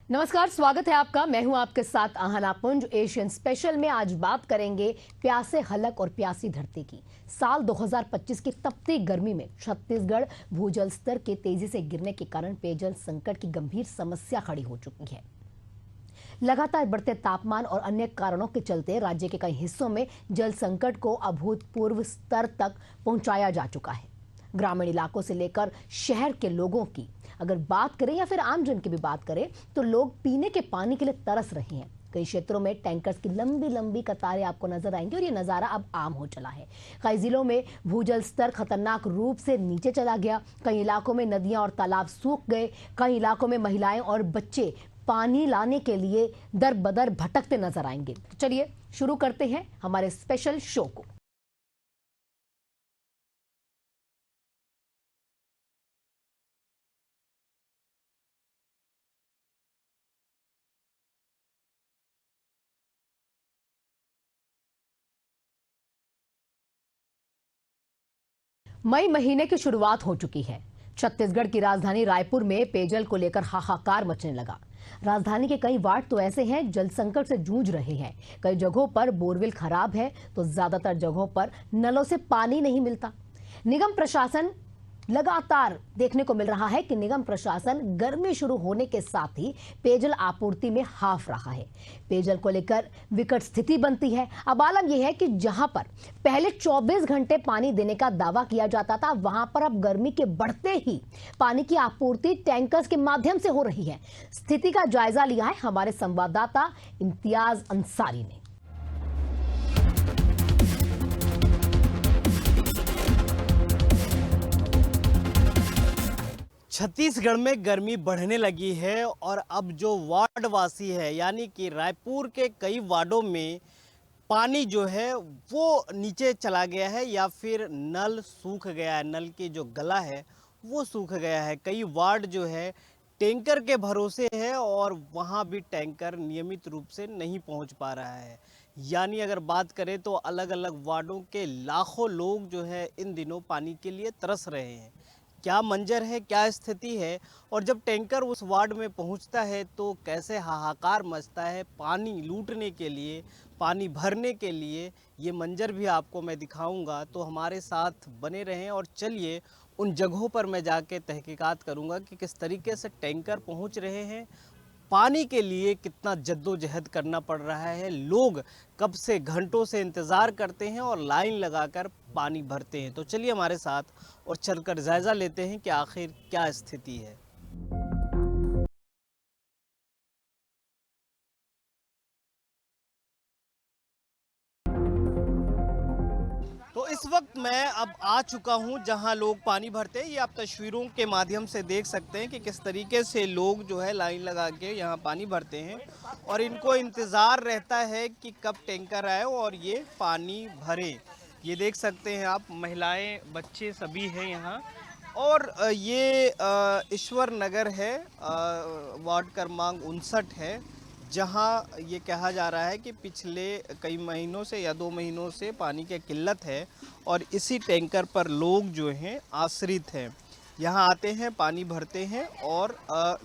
नमस्कार, स्वागत है आपका। मैं हूं आपके साथ आहना पुंज। एशियन स्पेशल में आज बात करेंगे प्यासे हलक और प्यासी धरती की। साल 2025 की तपती गर्मी में छत्तीसगढ़ भूजल स्तर के तेजी से गिरने के कारण पेयजल संकट की गंभीर समस्या खड़ी हो चुकी है। लगातार बढ़ते तापमान और अन्य कारणों के चलते राज्य के कई हिस्सों में जल संकट को अभूतपूर्व स्तर तक पहुंचाया जा चुका है। ग्रामीण इलाकों से लेकर शहर के लोगों की अगर बात करें या फिर आमजन की भी बात करें तो लोग पीने के पानी के लिए तरस रहे हैं। कई क्षेत्रों में टैंकर्स की लंबी लंबी कतारें आपको नजर आएंगी और ये नजारा अब आम हो चला है। कई जिलों में भूजल स्तर खतरनाक रूप से नीचे चला गया। कई इलाकों में नदियां और तालाब सूख गए। कई इलाकों में महिलाएं और बच्चे पानी लाने के लिए दर बदर भटकते नजर आएंगे। तो चलिए शुरू करते हैं हमारे स्पेशल शो को। मई महीने की शुरुआत हो चुकी है। छत्तीसगढ़ की राजधानी रायपुर में पेयजल को लेकर हाहाकार मचने लगा। राजधानी के कई वार्ड तो ऐसे हैं जल संकट से जूझ रहे हैं। कई जगहों पर बोरवेल खराब है तो ज्यादातर जगहों पर नलों से पानी नहीं मिलता। निगम प्रशासन लगातार देखने को मिल रहा है कि निगम प्रशासन गर्मी शुरू होने के साथ ही पेयजल आपूर्ति में हाफ रहा है। पेयजल को लेकर विकट स्थिति बनती है। अब आलम यह है कि जहां पर पहले 24 घंटे पानी देने का दावा किया जाता था, वहां पर अब गर्मी के बढ़ते ही पानी की आपूर्ति टैंकर्स के माध्यम से हो रही है। स्थिति का जायजा लिया है हमारे संवाददाता इम्तियाज अंसारी ने। छत्तीसगढ़ में गर्मी बढ़ने लगी है और अब जो वार्ड वासी है यानी कि रायपुर के कई वार्डों में पानी जो है वो नीचे चला गया है या फिर नल सूख गया है। नल की जो गला है वो सूख गया है। कई वार्ड जो है टैंकर के भरोसे है और वहाँ भी टैंकर नियमित रूप से नहीं पहुँच पा रहा है। यानी अगर बात करें तो अलग अलग वार्डों के लाखों लोग जो है इन दिनों पानी के लिए तरस रहे हैं। क्या मंजर है, क्या स्थिति है और जब टैंकर उस वार्ड में पहुंचता है तो कैसे हाहाकार मचता है पानी लूटने के लिए, पानी भरने के लिए, ये मंजर भी आपको मैं दिखाऊंगा। तो हमारे साथ बने रहें और चलिए उन जगहों पर मैं जाके तहकीकात करूंगा कि किस तरीके से टैंकर पहुंच रहे हैं, पानी के लिए कितना जद्दोजहद करना पड़ रहा है, लोग कब से घंटों से इंतज़ार करते हैं और लाइन लगाकर पानी भरते हैं। तो चलिए हमारे साथ और चलकर जायज़ा लेते हैं कि आखिर क्या स्थिति है। तो इस वक्त मैं अब आ चुका हूं जहां लोग पानी भरते हैं। ये आप तस्वीरों के माध्यम से देख सकते हैं कि किस तरीके से लोग जो है लाइन लगा के यहां पानी भरते हैं और इनको इंतज़ार रहता है कि कब टैंकर आए और ये पानी भरे। ये देख सकते हैं आप, महिलाएं, बच्चे सभी हैं यहाँ। और ये ईश्वर नगर है, वार्ड क्रमांक 59 है, जहां ये कहा जा रहा है कि पिछले कई महीनों से या 2 महीनों से पानी की किल्लत है और इसी टैंकर पर लोग जो हैं आश्रित हैं। यहाँ आते हैं, पानी भरते हैं और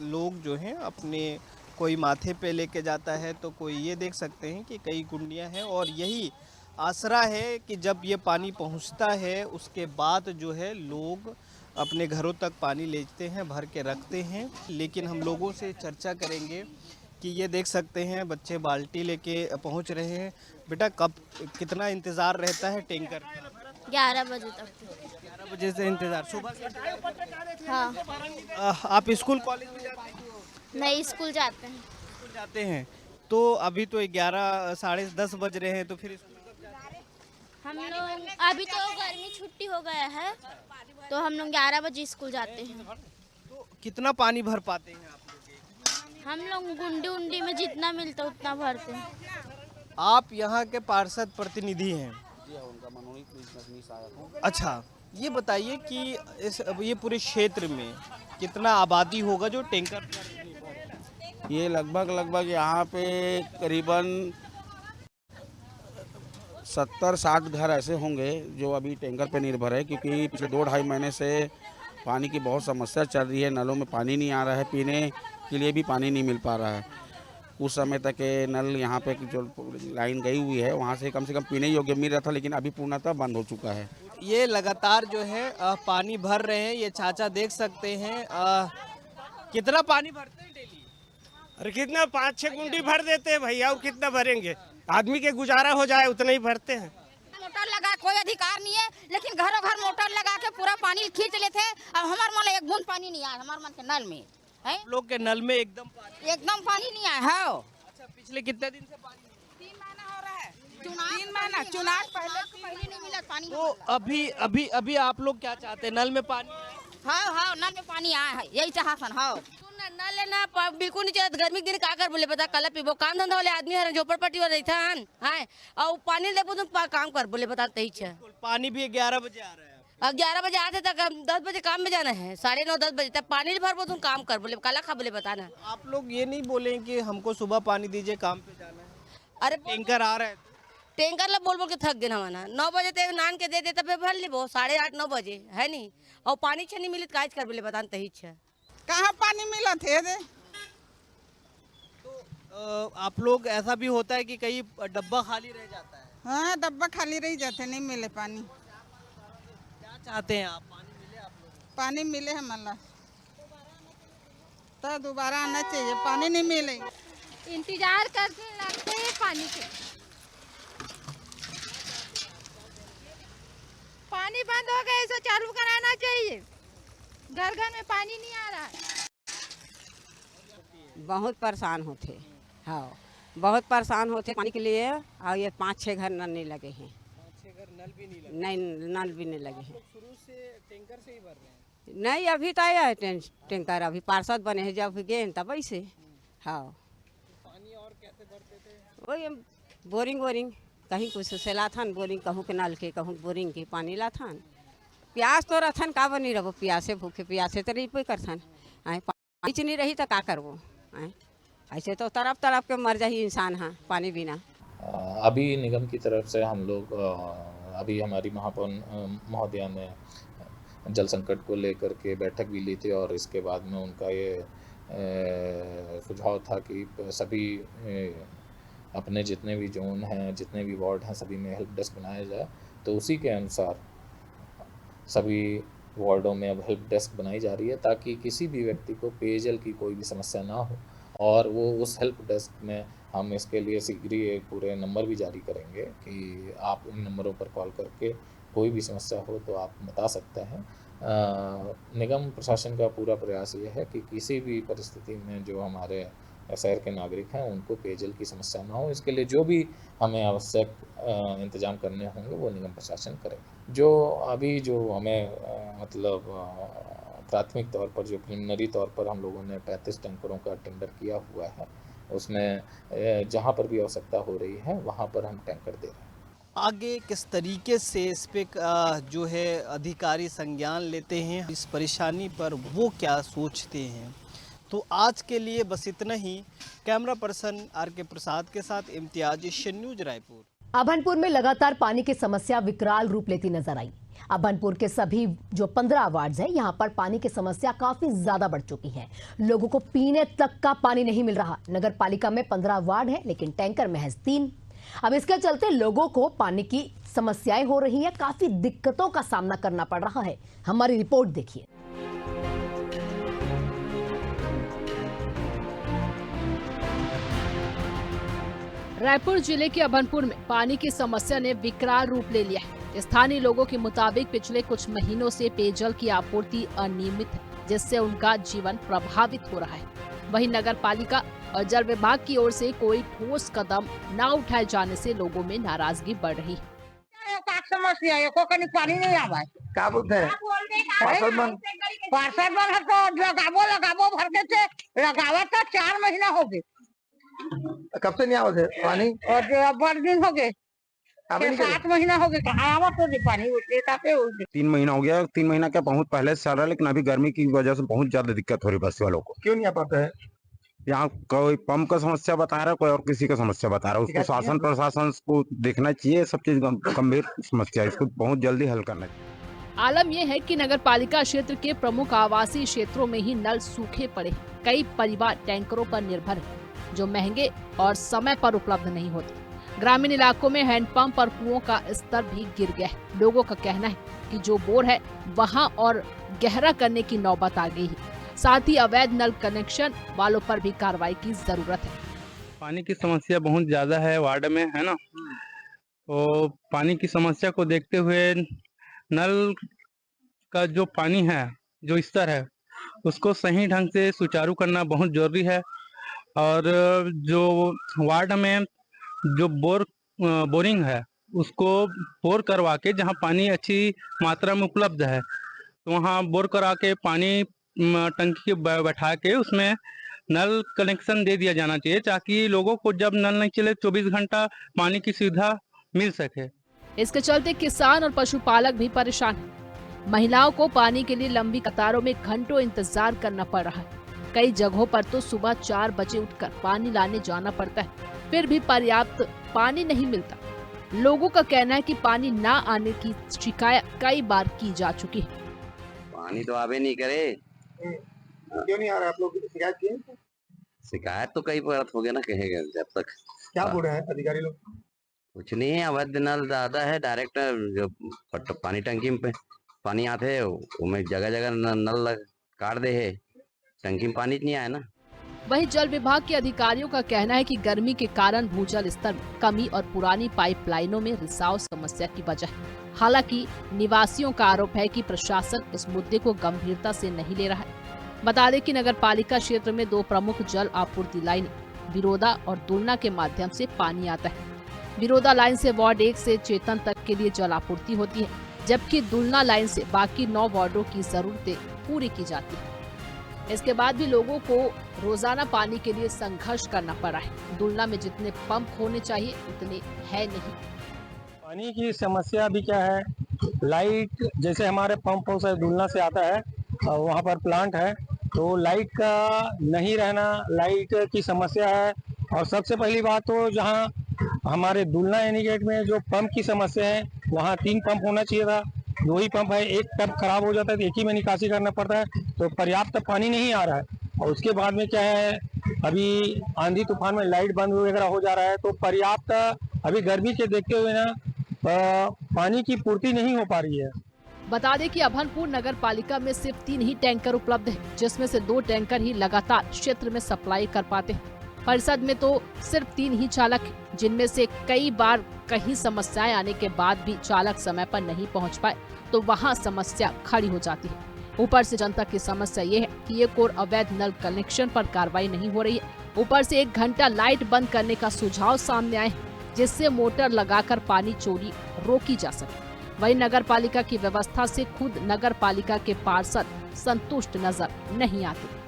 लोग जो हैं अपने कोई माथे पे लेके जाता है तो कोई, ये देख सकते हैं कि कई कुंडियाँ हैं और यही आसरा है कि जब ये पानी पहुँचता है उसके बाद जो है लोग अपने घरों तक पानी लेते हैं, भर के रखते हैं। लेकिन हम लोगों से चर्चा करेंगे कि ये देख सकते हैं बच्चे बाल्टी लेके पहुंच रहे हैं। बेटा, कब कितना इंतज़ार रहता है टैंकर? 11 बजे तक। 11 बजे से इंतज़ार सुबह से? हाँ। आप स्कूल कॉलेज में जाते हैं? नहीं, स्कूल जाते हैं। स्कूल जाते हैं तो अभी तो 11 साढ़े 10 बज रहे हैं, तो फिर स्कूल कब जाते हैं? हम लोग अभी तो गर्मी छुट्टी हो गया है तो हम लोग 11 बजे स्कूल जाते हैं। तो कितना पानी भर पाते हैं आप लोग? हम लोग गुंडी उंडी में जितना मिलता उतना भरते हैं। आप यहाँ के पार्षद प्रतिनिधि हैं? अच्छा, ये बताइए कि ये पूरे क्षेत्र में कितना आबादी होगा जो टैंकर? ये लगभग यहाँ पे करीबन 70-60 घर ऐसे होंगे जो अभी टैंकर पे निर्भर है, क्योंकि पिछले 2-2.5 महीने से पानी की बहुत समस्या चल रही है। नलों में पानी नहीं आ रहा है, पीने के लिए भी पानी नहीं मिल पा रहा है। कुछ समय तक ये नल यहाँ पे जो लाइन गई हुई है वहाँ से कम पीने योग्य मिल रहा था, लेकिन अभी पूर्णतः बंद हो चुका है। ये लगातार जो है पानी भर रहे हैं। ये चाचा देख सकते हैं कितना पानी भरते हैं डेली? अरे कितना 5-6 गुंडी भर देते हैं भैया, और कितना भरेंगे? आदमी के गुजारा हो जाए उतना ही भरते हैं। मोटर लगा कोई अधिकार नहीं है, लेकिन घरों घर मोटर लगा के पूरा पानी खींच लेते हैं। अब हमारे मन एक बूंद पानी नहीं आया, हमारे मन के नल में है। लोग के नल में एकदम पानी नहीं आया है। अच्छा, पिछले कितने दिन से पानी नहीं? 3 महीना हो रहा है। 3 महीना चुनाव पहले नहीं मिला पानी। तो अभी आप लोग क्या चाहते हैं? नल में पानी हाँ नल में पानी आया है, यही चाहसन। हाँ नल लेना बिल्कुल नहीं चाहिए। गर्मी के दिन का कर बोले बता, कल पीबो काम धंधा वाले आदमी है, झोपड़पट्टी वाले रहता है और पानी लेबो तुम काम कर बोले बता। पानी भी 11 बजे आ रहा है। अब 11 बजे आते तक 10 बजे काम में जाना है, 9:30-10 बजे तक पानी भर तुम काम कर बोले काला खा बोले बताना। आप लोग ये नहीं बोले कि हमको सुबह पानी दीजिए, काम पे जाना है? अरे टैंकर आ रहा है, टैंकर ला बोल के थक गए हमारा। 9 बजे तक नान के दे देता फिर भर लेबो 8:30-9 बजे है नहीं। और पानी छे नहीं मिले काज कर बोले बता। कहाँ पानी मिला थे? आप लोग ऐसा भी होता है कि कई डब्बा खाली रह जाता है? हाँ डब्बा खाली रह जाते, नहीं मिले पानी। क्या चाहते हैं आप? पानी मिले आप लोग? पानी मिले हमारा तो दोबारा आना चाहिए, पानी नहीं मिले। इंतजार करते लगते हैं पानी के। पानी बंद हो गया, इसे चालू कराना चाहिए। घर घर में पानी नहीं आ रहा है। बहुत परेशान होते, हाँ बहुत परेशान होते पानी के लिए। और ये 5-6 घर नल नहीं लगे हैं। 5-6 घर नल भी नहीं लगे? नहीं नल भी नहीं लगे हैं। शुरू से टैंकर से ही भर रहे हैं? नहीं अभी तो आया है टैंकर, अभी पार्षद बने हैं जब गए तब से। हाँ पानी और कैसे भरते थे? वही बोरिंग कहीं कुछ से लाथन बोरिंग, कहूँ के नल के कहूँ बोरिंग के पानी लाथन। प्यास तो रहथन का बनी रहो, प्यासे भूखे प्यासे तो नहीं करथन। पानी नहीं रही तो का करबो? ऐसे तो तड़प के मर जाही इंसान। हाँ पानी बिना। अभी निगम की तरफ से हम लोग अभी हमारी महापौर महोदया ने जल संकट को लेकर के बैठक भी ली थी, और इसके बाद में उनका ये सुझाव था कि सभी अपने जितने भी जोन हैं, जितने भी वार्ड हैं, सभी में हेल्प डेस्क बनाया जाए। तो उसी के अनुसार सभी वार्डों में अब हेल्प डेस्क बनाई जा रही है, ताकि किसी भी व्यक्ति को पेयजल की कोई भी समस्या ना हो। और वो उस हेल्प डेस्क में हम इसके लिए शीघ्र ही एक पूरे नंबर भी जारी करेंगे कि आप इन नंबरों पर कॉल करके कोई भी समस्या हो तो आप बता सकते हैं। निगम प्रशासन का पूरा प्रयास ये है कि किसी भी परिस्थिति में जो हमारे शहर के नागरिक हैं उनको पेयजल की समस्या ना हो। इसके लिए जो भी हमें आवश्यक इंतजाम करने होंगे वो निगम प्रशासन करेगा। जो अभी जो हमें मतलब प्राथमिक तौर पर, जो प्रिलिमिनरी तौर पर हम लोगों ने 35 टैंकरों का टेंडर किया हुआ है, उसमें जहाँ पर भी आवश्यकता हो रही है वहाँ पर हम टैंकर दे रहे हैं। आगे किस तरीके से इस पे जो है अधिकारी संज्ञान लेते हैं, इस परेशानी पर वो क्या सोचते हैं? तो आज के लिए बस इतना ही। Camera person R K. प्रसाद के साथ इम्तियाज, एशियन न्यूज, रायपुर। अभनपुर में लगातार पानी की समस्या विकराल रूप लेती नजर आई। अभनपुर के सभी जो 15 वार्ड हैं, यहाँ पर पानी की समस्या काफी ज्यादा बढ़ चुकी है। लोगों को पीने तक का पानी नहीं मिल रहा। नगर पालिका में 15 वार्ड है, लेकिन टैंकर महज 3। अब इसके चलते लोगों को पानी की समस्याएं हो रही है, काफी दिक्कतों का सामना करना पड़ रहा है। हमारी रिपोर्ट देखिए। रायपुर जिले के अभनपुर में पानी की समस्या ने विकराल रूप ले लिया है। स्थानीय लोगों के मुताबिक पिछले कुछ महीनों से पेयजल की आपूर्ति अनियमित है, जिससे उनका जीवन प्रभावित हो रहा है। वहीं नगर पालिका और जल विभाग की ओर से कोई ठोस कदम न उठाए जाने से लोगों में नाराजगी बढ़ रही है। समस्या है को कहीं पानी नहीं आवा है। क्या बोलते हैं? पार्षद बन है तो लगाबो भर के थे, लगावा तो 4 महीना हो गए। कब से नहीं आवत है पानी? और बड़ दिन हो गए, 7 महीना हो गए। कहाँ आवत हो पानी? 3 महीना हो गया। 3 महीना क्या बहुत पहले से चल रहा है, लेकिन अभी गर्मी की वजह से बहुत ज्यादा दिक्कत हो रही है बस्ती वालों को। क्यों नहीं आ पाता है? यहाँ कोई पंप का समस्या बता रहा है, कोई और किसी का समस्या बता रहा है। उसको शासन प्रशासन को देखना चाहिए, सब चीज गंभीर समस्या है, इसको बहुत जल्दी हल करना चाहिए। आलम यह है कि नगर पालिका क्षेत्र के प्रमुख आवासीय क्षेत्रों में ही नल सूखे पड़े हैं। कई परिवार टैंकरों पर निर्भर हैं, जो महंगे और समय पर उपलब्ध नहीं होते। ग्रामीण इलाकों में हैंडपंप और कुओं का स्तर भी गिर गया है। लोगों का कहना है कि जो बोर है वहां और गहरा करने की नौबत आ गई है। साथ ही अवैध नल कनेक्शन वालों पर भी कार्रवाई की जरूरत है। पानी की समस्या बहुत ज्यादा है वार्ड में, है ना। तो पानी की समस्या को देखते हुए नल का जो पानी है, जो स्तर है, उसको सही ढंग से सुचारू करना बहुत जरूरी है। और जो वार्ड में जो बोरिंग है, उसको बोर करवा के, जहाँ पानी अच्छी मात्रा में उपलब्ध है तो वहाँ बोर करा के पानी टंकी बैठा के उसमें नल कनेक्शन दे दिया जाना चाहिए, ताकि लोगों को जब नल नहीं चले 24 घंटा पानी की सुविधा मिल सके। इसके चलते किसान और पशुपालक भी परेशान हैं। महिलाओं को पानी के लिए लंबी कतारों में घंटों इंतजार करना पड़ रहा है। कई जगहों पर तो सुबह 4 बजे उठकर पानी लाने जाना पड़ता है, फिर भी पर्याप्त पानी नहीं मिलता। लोगों का कहना है कि पानी ना आने की शिकायत कई बार की जा चुकी है। पानी तो आवे नहीं करे। क्यों नहीं आ रहा? आप लोग शिकायत किए? शिकायत तो कई बार हो गया ना, कहेगा जब तक। क्या बोल रहे हैं अधिकारी लोग? कुछ नहीं है, अवैध नल ज्यादा है। डायरेक्ट जो पानी टंकी में पानी आते है, उनमें जगह जगह नल काट दे है, टंकी में पानी नहीं आया ना। वहीं जल विभाग के अधिकारियों का कहना है कि गर्मी के कारण भूजल स्तर में कमी और पुरानी पाइपलाइनों में रिसाव समस्या की वजह है। हालांकि निवासियों का आरोप है कि प्रशासन इस मुद्दे को गंभीरता से नहीं ले रहा है। बता दें कि नगर पालिका क्षेत्र में 2 प्रमुख जल आपूर्ति लाइन बिरोदा और दुलना के माध्यम से पानी आता है। बिरोदा लाइन से वार्ड 1 से चेतन तक के लिए जल आपूर्ति होती है, जबकि दुलना लाइन से बाकी 9 वार्डों की जरूरतें पूरी की जाती है। इसके बाद भी लोगों को रोजाना पानी के लिए संघर्ष करना पड़ा है। दुलना में जितने पंप होने चाहिए उतने है नहीं। पानी की समस्या अभी क्या है, लाइट जैसे हमारे पंप हाउस है, दुलना से आता है, वहाँ पर प्लांट है, तो लाइट का नहीं रहना, लाइट की समस्या है। और सबसे पहली बात तो जहाँ हमारे दुलना एनीगेट में जो पंप की समस्या है, वहाँ 3 पंप होना चाहिए था, 2 ही पंप है। एक पंप खराब हो जाता है तो एक ही में निकासी करना पड़ता है, तो पर्याप्त पानी नहीं आ रहा है। और उसके बाद में क्या है, अभी आंधी तूफान में लाइट बंद वगैरह हो जा रहा है, तो पर्याप्त अभी गर्मी के देखते हुए ना पानी की पूर्ति नहीं हो पा रही है। बता दें कि अभनपुर नगर पालिका में सिर्फ 3 ही टैंकर उपलब्ध है, जिसमें से 2 टैंकर ही लगातार क्षेत्र में सप्लाई कर पाते हैं। परिषद में तो सिर्फ 3 ही चालक हैं, जिनमें से कई बार कहीं समस्याएं आने के बाद भी चालक समय पर नहीं पहुंच पाए, तो वहां समस्या खड़ी हो जाती है। ऊपर से जनता की समस्या ये है कि एक और अवैध नल कनेक्शन पर कार्रवाई नहीं हो रही है, ऊपर से 1 घंटा लाइट बंद करने का सुझाव सामने आए, जिससे मोटर लगाकर पानी चोरी रोकी जा सके। वहीं नगर पालिका की व्यवस्था से खुद नगर पालिका के पार्षद संतुष्ट नजर नहीं आते।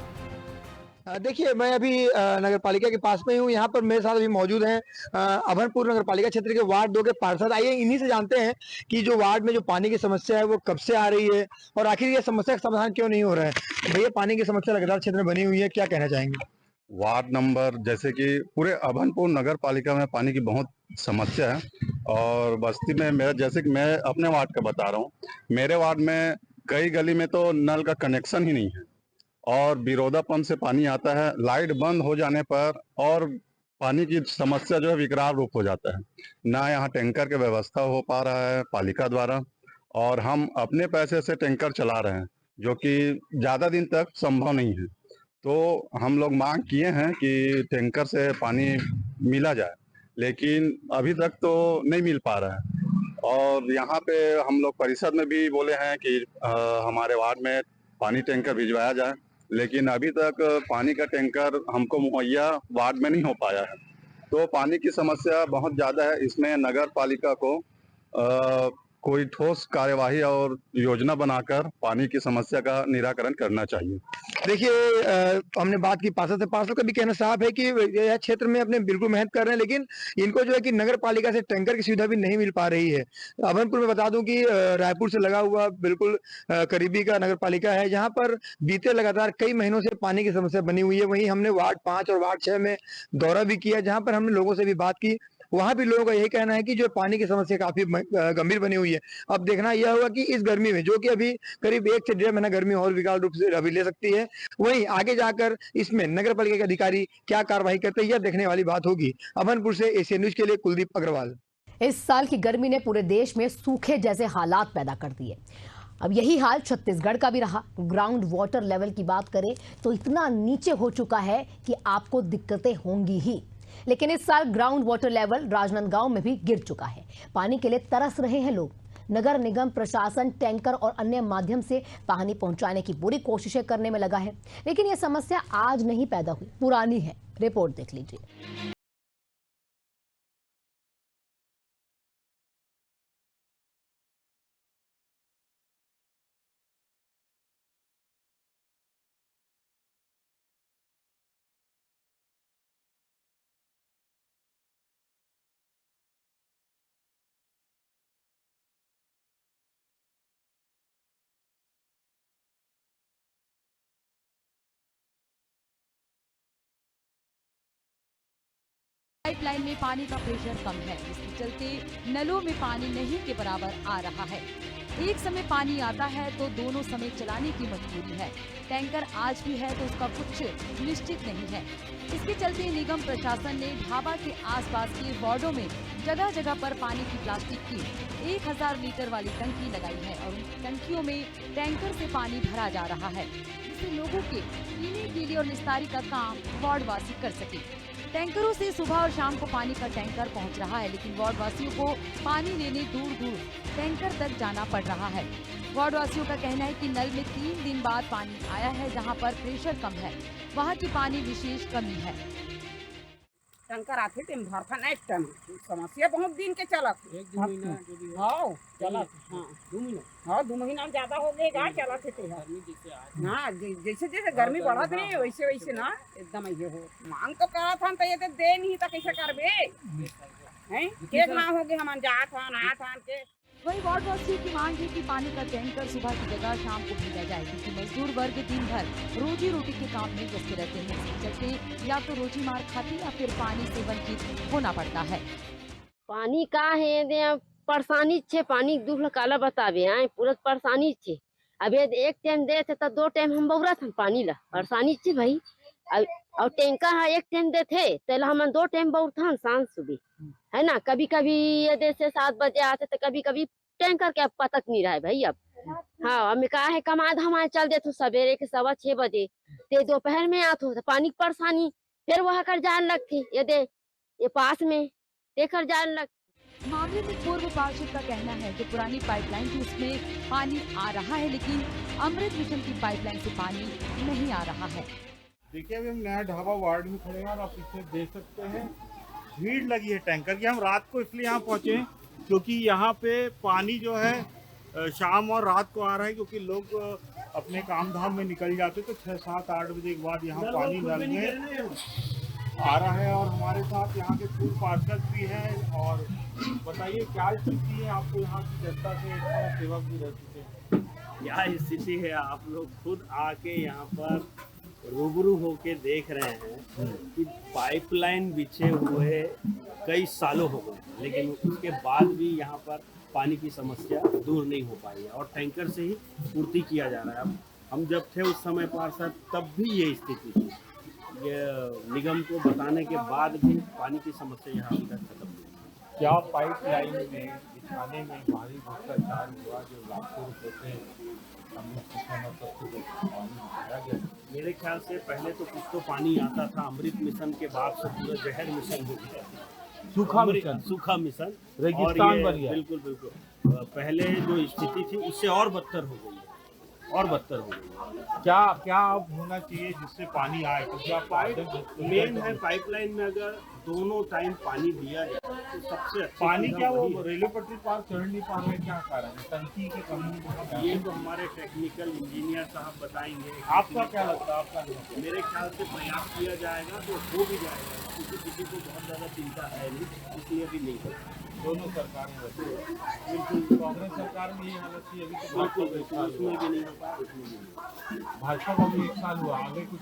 देखिए, मैं अभी नगर पालिका के पास में हूँ। यहाँ पर मेरे साथ अभी मौजूद हैं अभनपुर नगर पालिका क्षेत्र के वार्ड 2 के पार्षद। आइए इन्हीं से जानते हैं कि जो वार्ड में जो पानी की समस्या है वो कब से आ रही है और आखिर ये समस्या का समाधान क्यों नहीं हो रहा है। भैया, पानी की समस्या लगातार क्षेत्र में बनी हुई है, क्या कहना चाहेंगे? वार्ड नंबर जैसे कि पूरे अभनपुर नगर पालिका में पानी की बहुत समस्या है। और बस्ती में मेरा, जैसे कि मैं अपने वार्ड का बता रहा हूँ, मेरे वार्ड में कई गली में तो नल का कनेक्शन ही नहीं है और बिरोदा पंप से पानी आता है। लाइट बंद हो जाने पर और पानी की समस्या जो है विकराल रूप हो जाता है। ना यहाँ टैंकर की व्यवस्था हो पा रहा है पालिका द्वारा, और हम अपने पैसे से टैंकर चला रहे हैं, जो कि ज़्यादा दिन तक संभव नहीं है। तो हम लोग मांग किए हैं कि टैंकर से पानी मिला जाए, लेकिन अभी तक तो नहीं मिल पा रहा है। और यहाँ पे हम लोग परिषद में भी बोले हैं कि हमारे वार्ड में पानी टैंकर भिजवाया जाए, लेकिन अभी तक पानी का टैंकर हमको मुहैया वार्ड में नहीं हो पाया है। तो पानी की समस्या बहुत ज़्यादा है। इसमें नगर पालिका को कोई ठोस कार्यवाही और योजना बनाकर पानी की समस्या का निराकरण करना चाहिए। देखिए, हमने बात की पार्षद से, पार्षद का भी कहना साफ है कि यह क्षेत्र में अपने बिल्कुल मेहनत कर रहे हैं, लेकिन इनको जो है कि नगर पालिका से टैंकर की सुविधा भी नहीं मिल पा रही है। अभनपुर में बता दूं कि रायपुर से लगा हुआ बिल्कुल करीबी का नगर पालिका है, जहां पर बीते लगातार कई महीनों से पानी की समस्या बनी हुई है। वहीं हमने वार्ड 5 और वार्ड 6 में दौरा भी किया, जहाँ पर हमने लोगों से भी बात की। वहां भी लोगों का यही कहना है कि जो पानी की समस्या काफी गंभीर बनी हुई है। अब देखना यह होगा कि इस गर्मी में, जो कि अभी करीब 1 से 1.5 महीना गर्मी और विकराल रूप से अभी ले सकती है, वहीं आगे जाकर इसमें नगर पालिका के अधिकारी क्या कार्रवाई करते हैं, यह देखने वाली बात होगी। अभनपुर से एशियन न्यूज के लिए कुलदीप अग्रवाल। इस साल की गर्मी ने पूरे देश में सूखे जैसे हालात पैदा कर दिए। अब यही हाल छत्तीसगढ़ का भी रहा। ग्राउंड वाटर लेवल की बात करें तो इतना नीचे हो चुका है कि आपको दिक्कतें होंगी ही। लेकिन इस साल ग्राउंड वाटर लेवल राजनांदगांव में भी गिर चुका है। पानी के लिए तरस रहे हैं लोग। नगर निगम प्रशासन टैंकर और अन्य माध्यम से पानी पहुंचाने की पूरी कोशिशें करने में लगा है, लेकिन यह समस्या आज नहीं पैदा हुई, पुरानी है। रिपोर्ट देख लीजिए। पाइपलाइन में पानी का प्रेशर कम है, जिसके चलते नलों में पानी नहीं के बराबर आ रहा है। एक समय पानी आता है तो दोनों समय चलाने की मजबूरी है। टैंकर आज भी है तो उसका कुछ निश्चित नहीं है। इसके चलते निगम प्रशासन ने ढाबा के आसपास के वार्डों में जगह जगह पर पानी की प्लास्टिक की 1000 लीटर वाली टंकी लगाई है और उन टंकियों में टैंकर से पानी भरा जा रहा है, जिससे लोगों के पीने के लिए और निस्तारी का काम वार्डवासी कर सके। टैंकरों से सुबह और शाम को पानी का टैंकर पहुंच रहा है, लेकिन वार्ड वासियों को पानी लेने दूर दूर टैंकर तक जाना पड़ रहा है। वार्ड वासियों का कहना है कि नल में 3 दिन बाद पानी आया है, जहां पर प्रेशर कम है, वहां की पानी विशेष कमी है। टंकर आते थे भरखा नहीं टन समस्या बहुत दिन के चलत 2 महीना ज्यादा हो गए चलत थे। हाँ जैसे जैसे गर्मी बढ़त रही वैसे वैसे ना एकदम ये हो मांग तो करा था तो ये तो दे नहीं तो कैसे करबे हैं केक ना हो गए हम जात हन आत हन के। वही वार्ड वासियों की मांग है कि पानी का टैंकर सुबह की जगह शाम को भेजा जाए, क्योंकि मजदूर वर्ग दिन भर रोजी रोटी के काम में व्यस्त रहते हैं। इसके चलते या तो रोजी मार खाती या फिर पानी से वंचित होना पड़ता है। पानी का है परेशानी छे, पानी दुख काला बतावे आए पूरा परेशानी छे। अब एक टाइम दे थे तो 2 टाइम हम बौरा था पानी ला परेशानी छे भाई। और टैंकर है 1 टाइम देते तेला हम 2 टाइम बौरथन सांझ सुबह है ना। कभी कभी ये से 7 बजे आते तो कभी कभी टैंकर के पता नहीं रहा है भाई। अब हाँ हमें कहा है कमा धमाए चल देते सवेरे के 6:15 बजे ते दोपहर में आते हो तो पानी की परेशानी फिर वहाँ कर जान लगती ये पास में देखकर जान लग। मामले में पूर्व पार्षद का कहना है कि पुरानी पाइपलाइन थी उसमें पानी आ रहा है, लेकिन अमृत मिशन की पाइपलाइन से पानी नहीं आ रहा है। देखिए अभी हम नया ढाबा वार्ड में खड़े हैं और आप पीछे देख सकते हैं भीड़ लगी है टैंकर की। हम रात को इसलिए यहाँ पहुँचे क्योंकि यहाँ पे पानी जो है शाम और रात को आ रहा है, क्योंकि लोग अपने काम धाम में निकल जाते तो 6, 7, 8 बजे के बाद यहाँ पानी नल में आ रहा है। और हमारे साथ यहाँ के पूर्व पार्षद भी हैं। और बताइए क्या स्थिति है, आपको यहाँ की जनता से सेवक भी रह चुके हैं, क्या स्थिति है? आप लोग खुद आके यहाँ पर रूबरू होके देख रहे हैं कि पाइपलाइन बिछे हुए कई सालों हो गए, लेकिन उसके बाद भी यहाँ पर पानी की समस्या दूर नहीं हो पाई है और टैंकर से ही पूर्ति किया जा रहा है। अब हम जब थे उस समय पार्षद तब भी ये स्थिति थी। ये निगम को बताने के बाद भी पानी की समस्या यहाँ अभी तक खत्म नहीं। क्या पाइपलाइन में बिछाने में भारी भ्रष्टाचार हुआ जो लाखों रुपए से मेरे ख्याल से पहले तो कुछ तो पानी आता था, अमृत मिशन के बाद से पूरा जहर मिशन हो गया, सूखा मिशन रेगिस्तान बन गया। बिल्कुल बिल्कुल पहले जो स्थिति थी उससे और बदतर हो गई। क्या क्या अब होना चाहिए जिससे पानी आए? क्योंकि मेन है पाइपलाइन में अगर दोनों टाइम पानी दिया जाए तो सबसे अच्छा। पानी क्या वो रेलवे पटरी पार चढ़ नहीं पा रहे, क्या कारण है? टंकी की कमी? ये तो हमारे टेक्निकल इंजीनियर साहब बताएंगे। आपका क्या लगता है? आपका मेरे ख्याल से प्रयास किया जाएगा तो हो भी जाएगा, क्योंकि किसी को बहुत ज़्यादा चिंता है नहीं, इसलिए भी नहीं होगा। दोनों सरकारें बिल्कुल, कांग्रेस सरकार में यही हालत थी, अभी तो भाजपा का 1 साल हुआ, भाजपा का भी 1 साल हुआ, आगे कुछ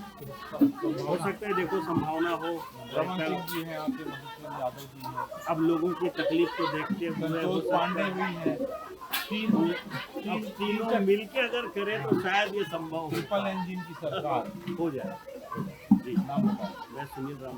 हो सकता है, देखो संभावना हो। रमन सिंह जी हैं, आपके मधुसूदन यादव जी हैं, अब लोगों की तकलीफ को देखते हुए संतोष पांडे भी हैं, तीनों मिलके अगर करें तो शायद ये संभव हो। ट्रिपल इंजन की सरकार हो जाए। जी, नाम बताओ। मैं सुनील राम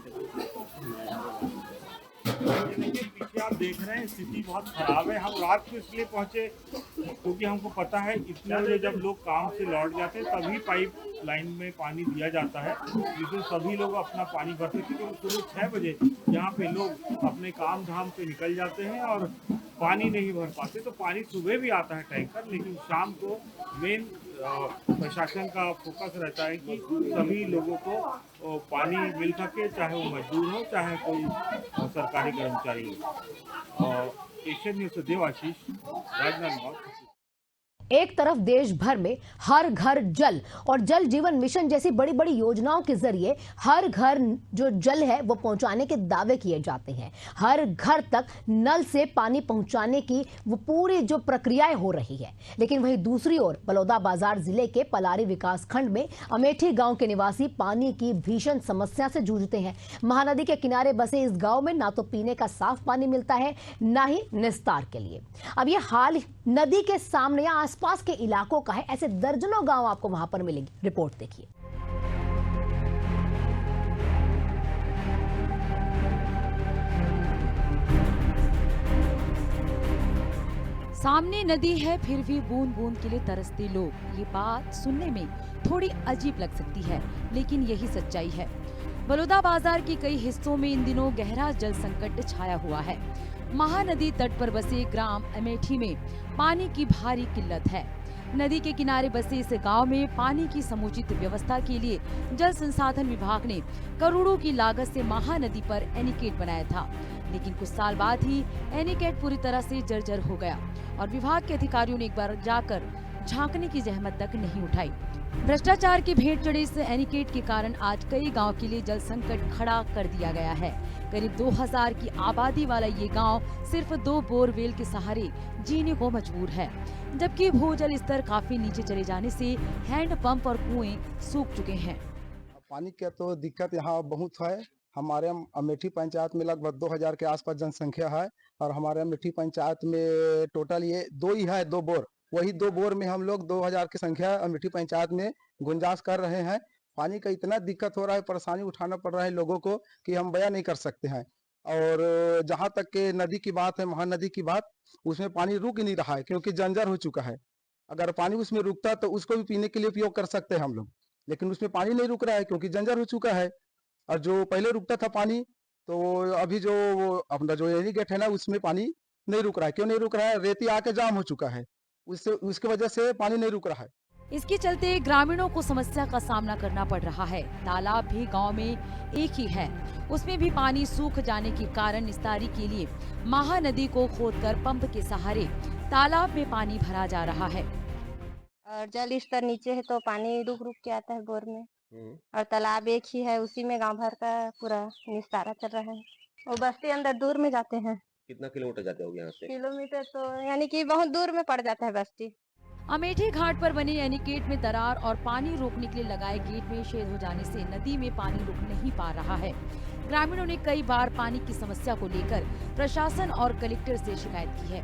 देखिए, पीछे आप देख रहे हैं स्थिति बहुत खराब है। हम रात को इसलिए पहुंचे क्योंकि हमको पता है इतने बजे जब लोग काम से लौट जाते हैं तभी पाइप लाइन में पानी दिया जाता है, जिससे सभी लोग अपना पानी भरते हैं। क्योंकि सुबह 6 बजे यहाँ पे लोग अपने काम धाम पे निकल जाते हैं और पानी नहीं भर पाते। तो पानी सुबह भी आता है टैंकर, लेकिन शाम को मेन प्रशासन का फोकस रहता है कि सभी लोगों को पानी मिल सके, चाहे वो मजदूर हो चाहे कोई सरकारी कर्मचारी हो। एशियन न्यूज़ से देवाशीष, राजनांदगांव। एक तरफ देश भर में हर घर जल और जल जीवन मिशन जैसी बड़ी बड़ी योजनाओं के जरिए हर घर जो जल है वो पहुंचाने के दावे किए जाते हैं। हर घर तक नल से पानी पहुंचाने की वो पूरी जो प्रक्रियाएं हो रही है। लेकिन वहीं दूसरी ओर बलौदाबाजार जिले के पलारी विकास खंड में अमेठी गांव के निवासी पानी की भीषण समस्या से जूझते हैं। महानदी के किनारे बसे इस गांव में ना तो पीने का साफ पानी मिलता है, ना ही निस्तार के लिए। अब ये हाल नदी के सामने या आसपास के इलाकों का है। ऐसे दर्जनों गांव आपको वहां पर मिलेंगे। रिपोर्ट देखिए। सामने नदी है फिर भी बूंद बूंद के लिए तरसते लोग। ये बात सुनने में थोड़ी अजीब लग सकती है, लेकिन यही सच्चाई है। बलौदाबाजार के कई हिस्सों में इन दिनों गहरा जल संकट छाया हुआ है। महानदी तट पर बसे ग्राम अमेठी में पानी की भारी किल्लत है। नदी के किनारे बसे इस गांव में पानी की समुचित व्यवस्था के लिए जल संसाधन विभाग ने करोड़ों की लागत से महानदी पर एनीकेट बनाया था, लेकिन कुछ साल बाद ही एनीकेट पूरी तरह से जर्जर हो गया और विभाग के अधिकारियों ने एक बार जाकर झांकने की जहमत तक नहीं उठाई। भ्रष्टाचार के भेंट चढ़े इस एनीकेट के कारण आज कई गांव के लिए जल संकट खड़ा कर दिया गया है। करीब 2000 की आबादी वाला ये गांव सिर्फ 2 बोरवेल के सहारे जीने को मजबूर है, जबकि भूजल स्तर काफी नीचे चले जाने से हैंडपंप और कुएं सूख चुके हैं। पानी की तो दिक्कत यहाँ बहुत है। हमारे अमेठी पंचायत में लगभग 2000 के आसपास जनसंख्या है और हमारे अमेठी पंचायत में टोटल ये 2 ही है, 2 बोर। वही 2 बोर में हम लोग 2000 की संख्या अमेठी पंचायत में गुंजाइश कर रहे हैं। पानी का इतना दिक्कत हो रहा है, परेशानी उठाना पड़ रहा है लोगों को कि हम बयान नहीं कर सकते हैं। और जहाँ तक के नदी की बात है, महानदी की बात, उसमें पानी रुक ही नहीं रहा है क्योंकि जंजर हो चुका है। अगर पानी उसमें रुकता तो उसको भी पीने के लिए उपयोग कर सकते हैं हम लोग, लेकिन उसमें पानी नहीं रुक रहा है क्योंकि जंजर हो चुका है। और जो पहले रुकता था पानी, तो अभी जो अपना जो एनीकेट है ना, उसमें पानी नहीं रुक रहा है। क्यों नहीं रुक रहा है? रेती आके जाम हो चुका है, उसके वजह से पानी नहीं रुक रहा है। इसके चलते ग्रामीणों को समस्या का सामना करना पड़ रहा है। तालाब भी गांव में एक ही है, उसमें भी पानी सूख जाने के कारण निस्तारी के लिए महानदी को खोदकर पंप के सहारे तालाब में पानी भरा जा रहा है। और जल स्तर नीचे है तो पानी रुक रुक के आता है बोर में, और तालाब एक ही है, उसी में गांव भर का पूरा निस्तारा चल रहा है। वो बस्ती अंदर दूर में जाते हैं। कितना किलोमीटर जाते होगे यहाँ से? किलोमीटर तो यानी कि बहुत दूर में पड़ जाता है बस्ती। अमेठी घाट पर बने एनीकेट में दरार और पानी रोकने के लिए लगाए गेट में छेद हो जाने से नदी में पानी रुक नहीं पा रहा है। ग्रामीणों ने कई बार पानी की समस्या को लेकर प्रशासन और कलेक्टर से शिकायत की है,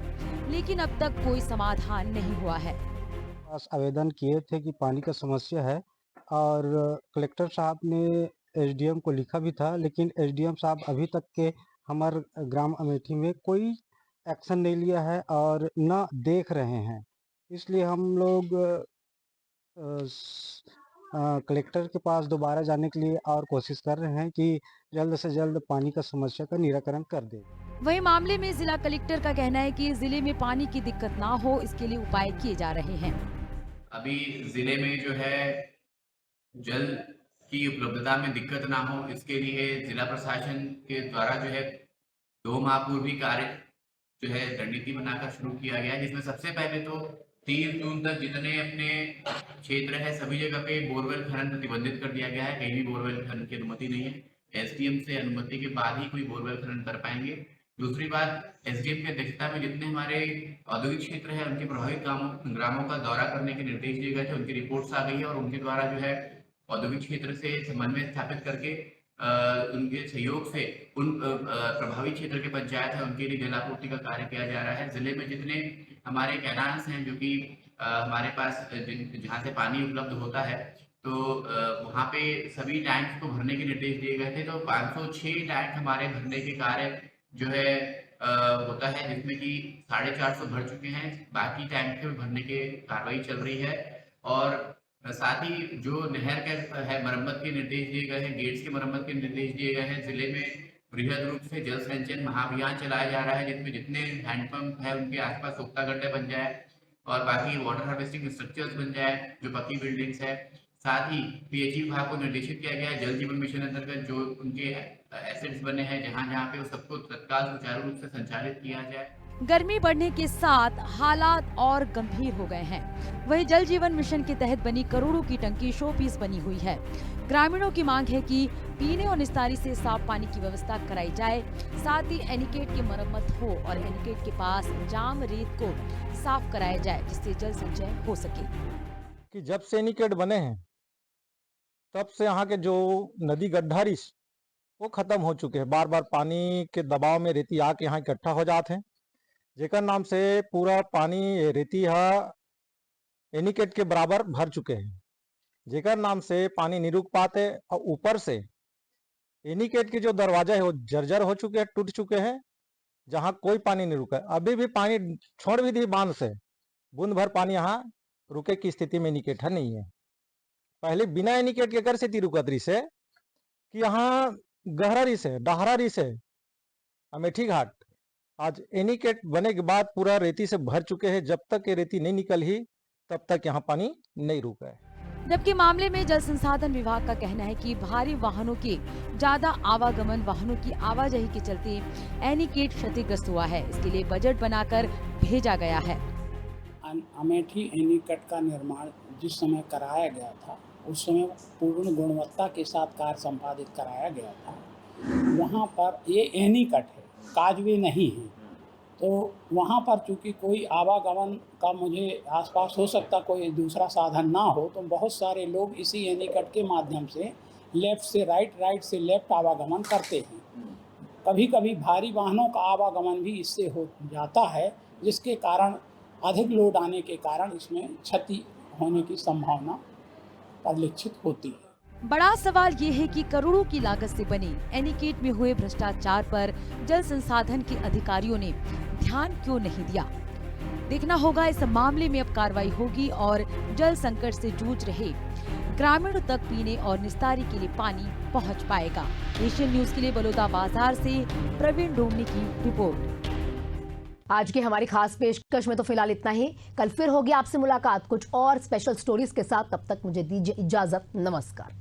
लेकिन अब तक कोई समाधान नहीं हुआ है। आवेदन किए थे कि पानी का समस्या है और कलेक्टर साहब ने एसडीएम को लिखा भी था, लेकिन एसडीएम साहब अभी तक के हमारे ग्राम अमेठी में कोई एक्शन नहीं लिया है और न देख रहे हैं। इसलिए हम लोग कलेक्टर के पास दोबारा जाने के लिए और कोशिश कर रहे हैं कि जल्द से जल्द पानी का समस्या का निराकरण कर दे। वही मामले में जिला कलेक्टर का कहना है कि जिले में पानी की दिक्कत ना हो, इसके लिए उपाय किए जा रहे हैं। अभी जिले में जो है जल की उपलब्धता में दिक्कत ना हो, इसके लिए जिला प्रशासन के द्वारा जो है 2 माह पूर्व ही कार्य जो है रणनीति बनाकर शुरू किया गया है, जिसमें सबसे पहले तो 30 जून तक जितने अपने क्षेत्र है सभी जगह पे बोरवेल खनन प्रतिबंधित कर दिया गया है। कहीं भी बोरवेल खनन की अनुमति नहीं है। एसडीएम से अनुमति के बाद ही कोई बोरवेल खनन कर पाएंगे। दूसरी बात, एसडीएम की अध्यक्षता में जितने हमारे औद्योगिक क्षेत्र है उनके प्रभावित ग्रामों का दौरा करने के निर्देश दिए गए थे, उनकी रिपोर्ट्स आ गई है और उनके द्वारा जो है औद्योगिक क्षेत्र से समन्वय स्थापित करके उनके सहयोग से उन प्रभावित क्षेत्र के पंचायत है उनके लिए जलापूर्ति का कार्य किया जा रहा है। जिले में जितने हमारे कैनाल्स हैं जो कि हमारे पास जहाँ से पानी उपलब्ध होता है, तो वहाँ पे सभी टैंक्स को भरने के निर्देश दिए गए थे। तो 506 टैंक हमारे भरने के कार्य जो है होता है, जिसमें कि 450 भर चुके हैं, बाकी टैंक के भरने के कार्रवाई चल रही है। और साथ ही जो नहर के है मरम्मत के निर्देश दिए गए हैं, गेट्स के मरम्मत के निर्देश दिए गए हैं। जिले में बृहद रूप से जल संचयन महाअभियान चलाया जा रहा है, जिसमें जितने हैंडपंप है उनके आसपास सोख्ता गड्ढे बन जाए और बाकी वाटर हार्वेस्टिंग स्ट्रक्चर्स बन जाए जो पक्की बिल्डिंग्स है। साथ ही पीएचई विभाग को निर्देशित किया गया है जल जीवन मिशन अंतर्गत जो उनके एसेट्स बने हैं जहाँ पे सबको तत्काल सुचारू रूप से संचालित किया जाए। गर्मी बढ़ने के साथ हालात और गंभीर हो गए हैं। वहीं जल जीवन मिशन के तहत बनी करोड़ों की टंकी शो पीस बनी हुई है। ग्रामीणों की मांग है कि पीने और निस्तारी से साफ पानी की व्यवस्था कराई जाए, साथ ही एनीकेट की मरम्मत हो और एनीकेट के पास जाम रेत को साफ कराया जाए जिससे जल संचय हो सके। कि जब से एनीकेट बने हैं तब से यहाँ के जो नदी गड्ढा रिस वो खत्म हो चुके हैं। बार बार पानी के दबाव में रेती आके यहाँ इकट्ठा हो जाते हैं, जेकर नाम से पूरा पानी रेती एनीकेट के बराबर भर चुके हैं, जेकर नाम से पानी नहीं रुक पाते। और ऊपर से एनीकेट के जो दरवाजा है वो जर्जर हो चुके हैं, टूट चुके हैं, जहाँ कोई पानी नहीं रुका। अभी भी पानी छोड़ भी दी बांध से, बूंद भर पानी यहाँ रुके की स्थिति में एनीकेट नहीं है। पहले बिना एनीकेट के कर से रुकत रही से कि यहाँ गहरा रिस है, डहरा रिस है, अमेठी घाट। आज एनीकेट बने के बाद पूरा रेती से भर चुके हैं। जब तक ये रेती नहीं निकल ही तब तक यहाँ पानी नहीं रुका है। जबकि मामले में जल संसाधन विभाग का कहना है कि भारी वाहनों के ज्यादा आवागमन, वाहनों की आवाजाही के चलते एनीकेट क्षतिग्रस्त हुआ है। इसके लिए बजट बनाकर भेजा गया है। अमेठी एनीकट का निर्माण जिस समय कराया गया था उस समय पूर्ण गुणवत्ता के साथ कार्य संपादित कराया गया था। वहाँ पर ये एनीकट है, काजवे नहीं है, तो वहाँ पर चूँकि कोई आवागमन का मुझे आसपास हो सकता कोई दूसरा साधन ना हो, तो बहुत सारे लोग इसी एनीकट के माध्यम से लेफ़्ट से राइट, राइट से लेफ़्ट आवागमन करते हैं। कभी कभी भारी वाहनों का आवागमन भी इससे हो जाता है, जिसके कारण अधिक लोड आने के कारण इसमें क्षति होने की संभावना परिलक्षित होती है। बड़ा सवाल ये है कि करोड़ों की लागत से बने एनीकेट में हुए भ्रष्टाचार पर जल संसाधन के अधिकारियों ने ध्यान क्यों नहीं दिया। देखना होगा इस मामले में अब कार्रवाई होगी और जल संकट से जूझ रहे ग्रामीणों तक पीने और निस्तारी के लिए पानी पहुंच पाएगा। एशियन न्यूज के लिए बलौदा बाजार से प्रवीण डोमनी की रिपोर्ट। आज की हमारी खास पेशकश में तो फिलहाल इतना ही। कल फिर होगी आपसे मुलाकात कुछ और स्पेशल स्टोरीज के साथ। तब तक मुझे दीजिए इजाजत। नमस्कार।